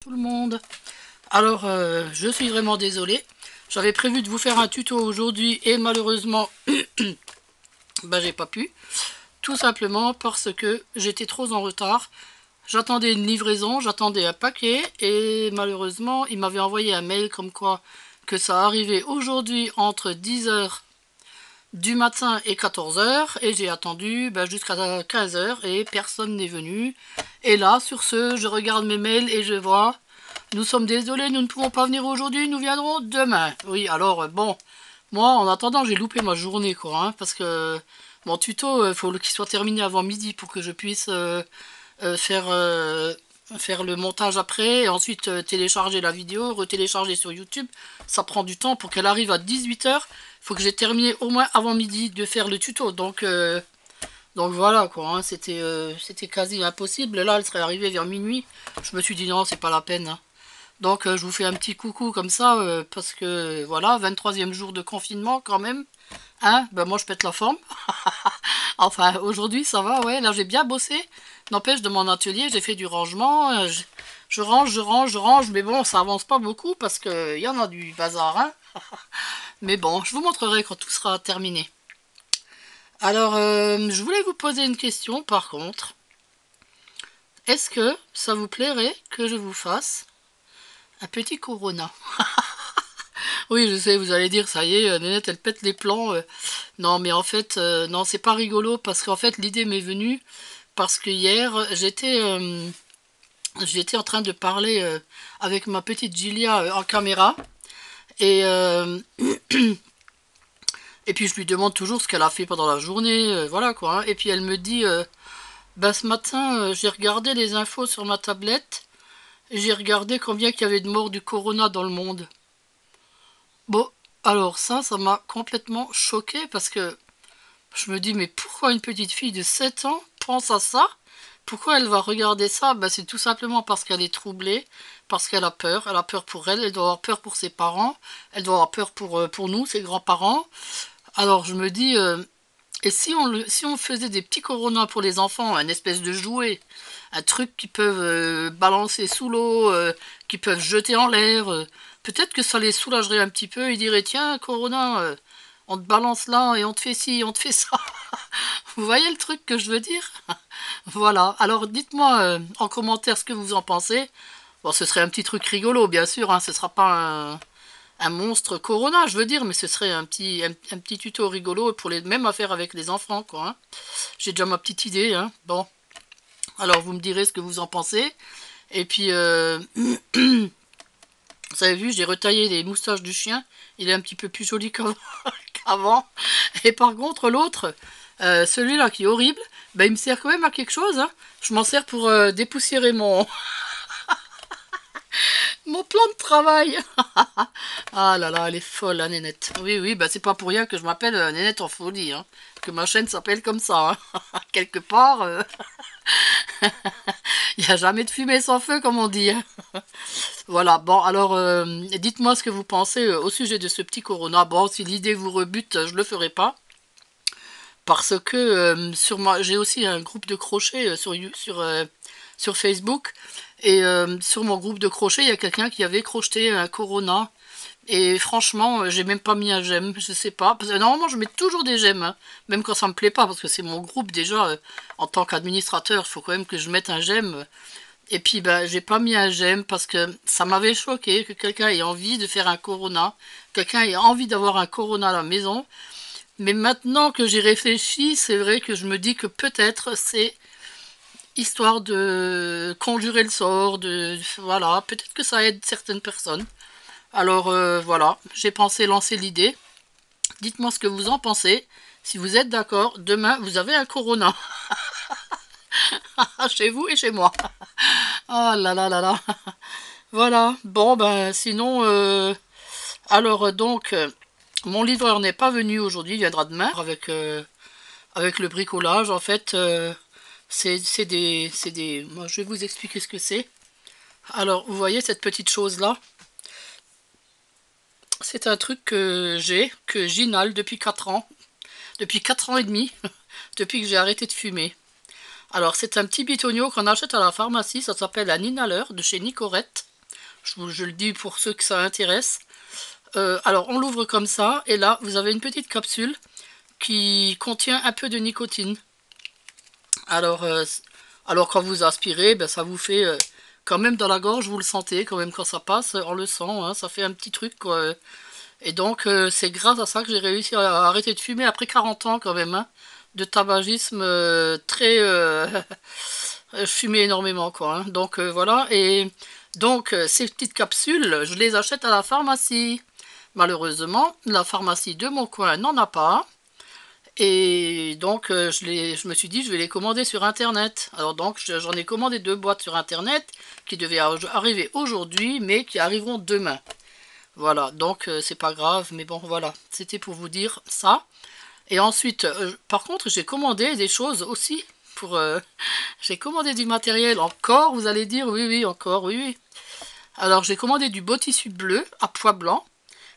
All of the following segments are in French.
Tout le monde. Alors, je suis vraiment désolée. J'avais prévu de vous faire un tuto aujourd'hui et malheureusement, bah, j'ai pas pu. Tout simplement parce que j'étais trop en retard. J'attendais une livraison, j'attendais un paquet et malheureusement, il m'avait envoyé un mail comme quoi que ça arrivait aujourd'hui entre 10 h du matin et 14 h et j'ai attendu jusqu'à 15 h et personne n'est venu. Et là, sur ce, je regarde mes mails et je vois: nous sommes désolés, nous ne pouvons pas venir aujourd'hui, nous viendrons demain. Oui, alors bon, moi en attendant j'ai loupé ma journée quoi, hein, parce que mon tuto, il faut qu'il soit terminé avant midi pour que je puisse faire le montage après, et ensuite télécharger la vidéo, retélécharger sur YouTube. Ça prend du temps pour qu'elle arrive à 18 h. Il faut que j'ai terminé au moins avant midi de faire le tuto. Donc voilà quoi, hein, c'était quasi impossible. Là, elle serait arrivée vers minuit. Je me suis dit non, c'est pas la peine, hein. Donc je vous fais un petit coucou comme ça, parce que voilà, 23e jour de confinement quand même. Hein, ben moi je pète la forme. Enfin, aujourd'hui ça va, ouais, là j'ai bien bossé. N'empêche, de mon atelier, j'ai fait du rangement. Je range, je range, mais bon, ça avance pas beaucoup parce que y en a du bazar, hein. Mais bon, je vous montrerai quand tout sera terminé. Alors, je voulais vous poser une question par contre. Est-ce que ça vous plairait que je vous fasse un petit corona? Oui, je sais, vous allez dire, ça y est, Nénette, elle pète les plans. Non, mais en fait, non, c'est pas rigolo parce qu'en fait, l'idée m'est venue parce que hier, j'étais en train de parler avec ma petite Gilia en caméra et, et puis je lui demande toujours ce qu'elle a fait pendant la journée, voilà quoi, hein. Et puis elle me dit, bah ce matin, j'ai regardé les infos sur ma tablette et j'ai regardé combien il y avait de morts du corona dans le monde. Bon, alors ça m'a complètement choquée parce que je me dis, mais pourquoi une petite fille de 7 ans pense à ça? Pourquoi elle va regarder ça? Ben, c'est tout simplement parce qu'elle est troublée, parce qu'elle a peur. Elle a peur pour elle, elle doit avoir peur pour ses parents, elle doit avoir peur pour nous, ses grands-parents. Alors je me dis, et si on faisait des petits coronas pour les enfants, un espèce de jouet, un truc qu'ils peuvent balancer sous l'eau, qu'ils peuvent jeter en l'air, peut-être que ça les soulagerait un petit peu. Ils diraient, tiens, Corona, on te balance là et on te fait ci, on te fait ça. Vous voyez le truc que je veux dire? Voilà. Alors dites-moi en commentaire ce que vous en pensez. Bon, ce serait un petit truc rigolo, bien sûr, hein. Ce sera pas un monstre Corona, je veux dire, mais ce serait un petit tuto rigolo pour les mêmes affaires avec les enfants, quoi, hein. J'ai déjà ma petite idée, hein. Bon, alors vous me direz ce que vous en pensez. Et puis, vous avez vu, j'ai retaillé les moustaches du chien. Il est un petit peu plus joli qu'avant. qu'avant. Et par contre, l'autre, celui-là qui est horrible, ben, il me sert quand même à quelque chose, hein. Je m'en sers pour dépoussiérer mon plan de travail. Ah là là, elle est folle, la Nénette. Oui, oui, bah c'est pas pour rien que je m'appelle Nénette en folie, hein. Que ma chaîne s'appelle comme ça, hein. Quelque part, il n'y a jamais de fumée sans feu, comme on dit, hein. Voilà, bon, alors, dites-moi ce que vous pensez au sujet de ce petit Corona. Bon, si l'idée vous rebute, je le ferai pas. Parce que j'ai aussi un groupe de crochet sur Facebook. Et sur mon groupe de crochet, il y a quelqu'un qui avait crocheté un Corona. Et franchement, j'ai même pas mis un j'aime, je sais pas. Parce que normalement, je mets toujours des j'aime, hein, même quand ça me plaît pas, parce que c'est mon groupe déjà. En tant qu'administrateur, il faut quand même que je mette un j'aime. Et puis, bah, j'ai pas mis un j'aime parce que ça m'avait choqué que quelqu'un ait envie de faire un Corona, quelqu'un ait envie d'avoir un Corona à la maison. Mais maintenant que j'y réfléchis, c'est vrai que je me dis que peut-être c'est histoire de conjurer le sort, voilà, peut-être que ça aide certaines personnes. Alors voilà, j'ai pensé lancer l'idée. Dites-moi ce que vous en pensez. Si vous êtes d'accord, demain vous avez un Corona. Chez vous et chez moi. Ah là là là là. Voilà, bon ben sinon, alors donc, mon livreur n'est pas venu aujourd'hui, il viendra demain avec le bricolage. En fait, moi je vais vous expliquer ce que c'est. Alors vous voyez cette petite chose là, c'est un truc que j'inhale depuis 4 ans, depuis 4 ans et demi, depuis que j'ai arrêté de fumer. Alors c'est un petit bitonio qu'on achète à la pharmacie, ça s'appelle un inhaleur de chez Nicorette. Je le dis pour ceux que ça intéresse. Alors on l'ouvre comme ça et là vous avez une petite capsule qui contient un peu de nicotine. Alors, alors quand vous aspirez, ben, ça vous fait quand même dans la gorge, vous le sentez quand même quand ça passe, on le sent, hein, ça fait un petit truc quoi. Et donc c'est grâce à ça que j'ai réussi à arrêter de fumer après 40 ans quand même, hein, de tabagisme très... je fumais énormément quoi, hein. Donc voilà, et donc ces petites capsules, je les achète à la pharmacie. Malheureusement, la pharmacie de mon coin n'en a pas. Et donc, je me suis dit, je vais les commander sur Internet. Alors donc, j'en ai commandé 2 boîtes sur Internet qui devaient arriver aujourd'hui, mais qui arriveront demain. Voilà, donc c'est pas grave, mais bon, voilà, c'était pour vous dire ça. Et ensuite, par contre, j'ai commandé des choses aussi pour... j'ai commandé du matériel encore, vous allez dire, oui, oui, encore, oui, oui. Alors, j'ai commandé du beau tissu bleu à pois blanc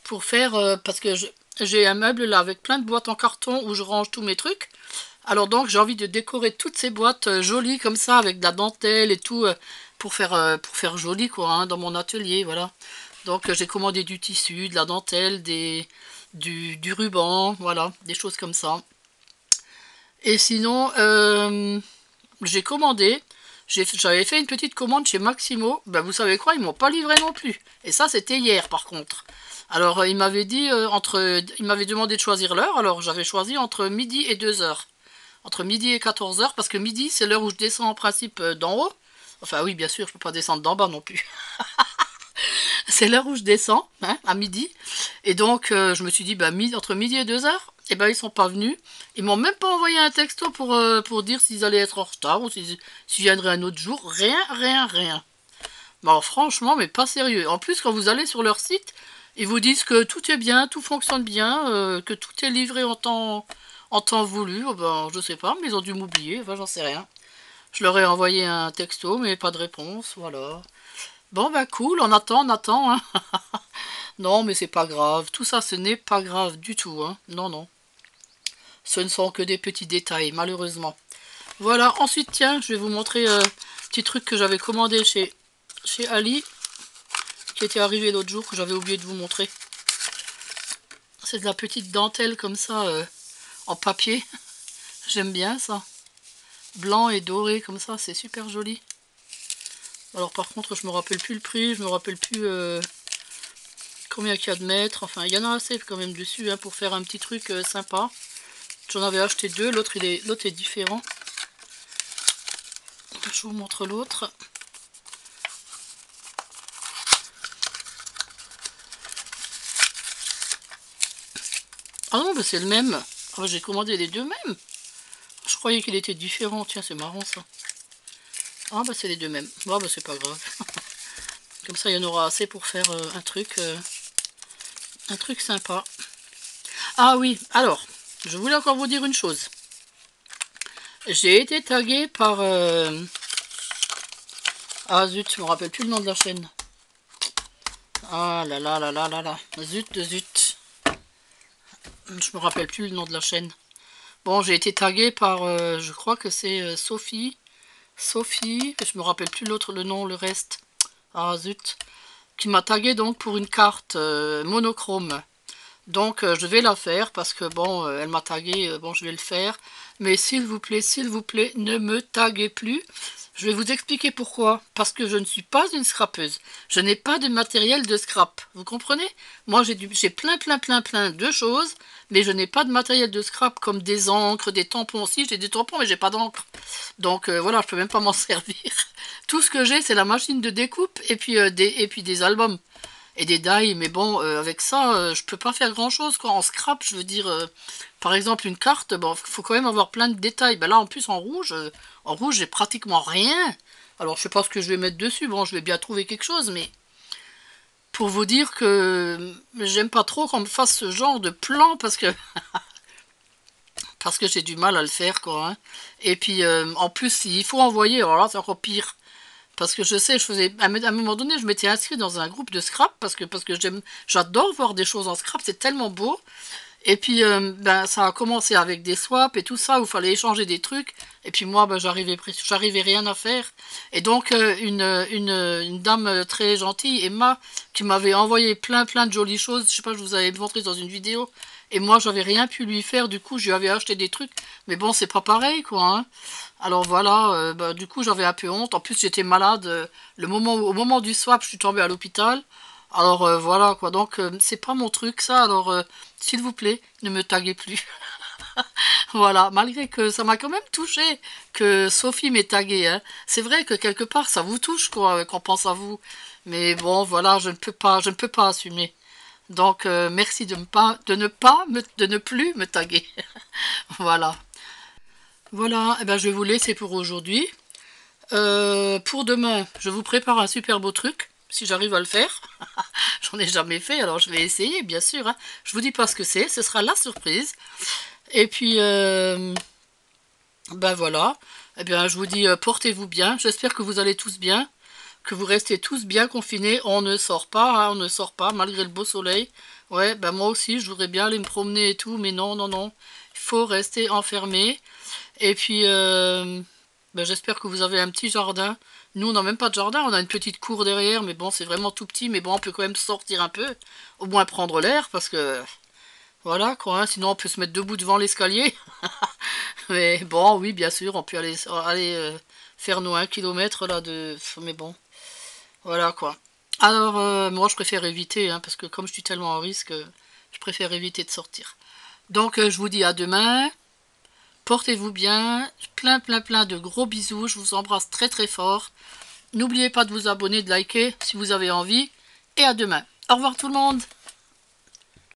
pour faire... parce que j'ai un meuble là avec plein de boîtes en carton où je range tous mes trucs. Alors donc j'ai envie de décorer toutes ces boîtes jolies comme ça avec de la dentelle et tout pour faire joli quoi, hein, dans mon atelier, voilà. Donc j'ai commandé du tissu, de la dentelle, du ruban, voilà, des choses comme ça. Et sinon j'ai commandé, j'avais fait une petite commande chez Maximo, ben vous savez quoi, ils m'ont pas livré non plus. Et ça c'était hier par contre. Alors il m'avait dit il m'avait demandé de choisir l'heure, alors j'avais choisi entre midi et 2 heures. Entre midi et 14 heures, parce que midi c'est l'heure où je descends en principe d'en haut. Enfin oui bien sûr, je peux pas descendre d'en bas non plus. C'est l'heure où je descends, hein, à midi. Et donc je me suis dit bah, entre midi et 2 heures, et ben ils sont pas venus. Ils m'ont même pas envoyé un texto pour dire s'ils allaient être en retard ou s'ils viendraient un autre jour. Rien, rien, rien. Bon, franchement, mais pas sérieux. En plus, quand vous allez sur leur site, ils vous disent que tout est bien, tout fonctionne bien, que tout est livré en temps voulu. Oh ben, je sais pas, mais ils ont dû m'oublier, enfin, j'en sais rien. Je leur ai envoyé un texto, mais pas de réponse, voilà. Bon, bah cool, on attend, hein. Non, mais c'est pas grave. Tout ça, ce n'est pas grave du tout, hein. Non, non. Ce ne sont que des petits détails, malheureusement. Voilà, ensuite, tiens, je vais vous montrer un petit truc que j'avais commandé chez Ali, qui était arrivé l'autre jour, que j'avais oublié de vous montrer. C'est de la petite dentelle comme ça, en papier. J'aime bien ça. Blanc et doré comme ça, c'est super joli. Alors par contre, je me rappelle plus le prix, je me rappelle plus combien il y a de mètres. Enfin, il y en a assez quand même dessus, hein, pour faire un petit truc sympa. J'en avais acheté 2, l'autre est différent. Je vous montre l'autre. Ah non, bah c'est le même. Ah, j'ai commandé les deux mêmes. Je croyais qu'il était différent. Tiens, c'est marrant ça. Ah bah c'est les deux mêmes. Ah bah c'est pas grave. Comme ça, il y en aura assez pour faire un truc sympa. Ah oui, alors, je voulais encore vous dire une chose. J'ai été taguée par... Ah zut, je me rappelle plus le nom de la chaîne. Ah là là là là là là. Zut de zut. Je me rappelle plus le nom de la chaîne. Bon, j'ai été taguée par... je crois que c'est Sophie. Sophie, je me rappelle plus l'autre, le nom, le reste. Ah zut. Qui m'a tagué donc pour une carte monochrome. Donc je vais la faire parce que bon, elle m'a tagué, bon je vais le faire. Mais s'il vous plaît, ne me taguez plus. Je vais vous expliquer pourquoi. Parce que je ne suis pas une scrapeuse. Je n'ai pas de matériel de scrap. Vous comprenez? Moi j'ai plein de choses, mais je n'ai pas de matériel de scrap comme des encres, des tampons aussi. J'ai des tampons mais j'ai pas d'encre. Donc voilà, je peux même pas m'en servir. Tout ce que j'ai c'est la machine de découpe et puis des albums. Et des die, mais bon, avec ça, je peux pas faire grand chose quoi. En scrap, je veux dire, par exemple une carte, bon, faut quand même avoir plein de détails. Ben là, en plus en rouge, j'ai pratiquement rien. Alors, je sais pas ce que je vais mettre dessus. Bon, je vais bien trouver quelque chose, mais pour vous dire que j'aime pas trop qu'on me fasse ce genre de plan parce que j'ai du mal à le faire quoi, hein. Et puis en plus, s'il faut envoyer, alors là, c'est encore pire. Parce que je sais, à un moment donné, je m'étais inscrite dans un groupe de scrap parce que j'adore voir des choses en scrap, c'est tellement beau. Et puis, ben, ça a commencé avec des swaps et tout ça, où il fallait échanger des trucs. Et puis moi, ben, j'arrivais rien à faire. Et donc, une dame très gentille, Emma, qui m'avait envoyé plein de jolies choses. Je sais pas, je vous avais montré dans une vidéo. Et moi, j'avais rien pu lui faire. Du coup, je lui avais acheté des trucs. Mais bon, c'est pas pareil, quoi, hein. Alors voilà, ben, du coup, j'avais un peu honte. En plus, j'étais malade. Au moment du swap, je suis tombée à l'hôpital. Alors voilà, quoi. Donc, c'est pas mon truc, ça. Alors, s'il vous plaît, ne me taguez plus. Voilà, malgré que ça m'a quand même touché que Sophie m'ait tagué, hein. C'est vrai que quelque part ça vous touche quoi quand on pense à vous. Mais bon, voilà, je ne peux pas assumer. Donc merci de ne plus me taguer. Voilà. Voilà, eh ben, je vais vous laisser pour aujourd'hui. Pour demain, je vous prépare un super beau truc, si j'arrive à le faire. J'en ai jamais fait, alors je vais essayer, bien sûr, hein. Je vous dis pas ce que c'est, ce sera la surprise. Et puis, ben voilà. Eh bien, je vous dis, portez-vous bien. J'espère que vous allez tous bien, que vous restez tous bien confinés. On ne sort pas, hein, on ne sort pas, malgré le beau soleil. Ouais, ben moi aussi, je voudrais bien aller me promener et tout, mais non, non, non. Il faut rester enfermé. Et puis, ben, j'espère que vous avez un petit jardin. Nous, on n'a même pas de jardin, on a une petite cour derrière, mais bon, c'est vraiment tout petit. Mais bon, on peut quand même sortir un peu, au moins prendre l'air, parce que voilà quoi, hein, sinon on peut se mettre debout devant l'escalier. Mais bon, oui, bien sûr, on peut aller faire nos 1 kilomètre là de. Mais bon, voilà quoi. Alors, moi je préfère éviter, hein, parce que comme je suis tellement en risque, je préfère éviter de sortir. Donc, je vous dis à demain. Portez-vous bien. Plein de gros bisous. Je vous embrasse très fort. N'oubliez pas de vous abonner, de liker si vous avez envie. Et à demain. Au revoir tout le monde.